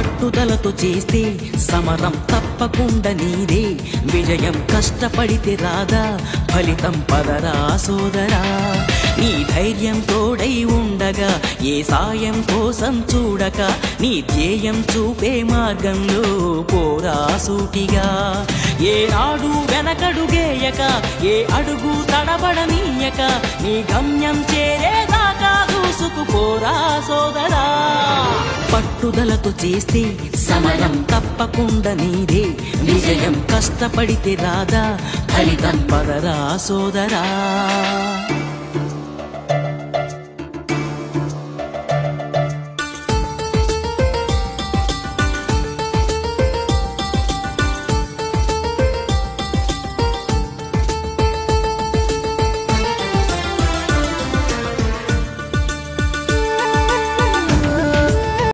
పట్టుదలతో చేస్తే సమరం తప్పకుండా నీదే విజయం కష్టపడితే రాదా ఫలితం పదరా సోదరా నీ ధైర్యం తోడై ఉండగా ఏ సాయం కోసం చూడక నీ ధ్యేయం చూపే మార్గంలో పోరా సూటిగా ఏ నాడు వెనకడుగేయక ఏ అడుగు తడబడనీయక నీ గమ్యం చేరేదాకా దూసుకుపోరా సోదరా పట్టుదలతో చేస్తే సమరం తప్పకుండా నీదే విజయం కష్టపడితే రాదా ఫలితం పదరా సోదరా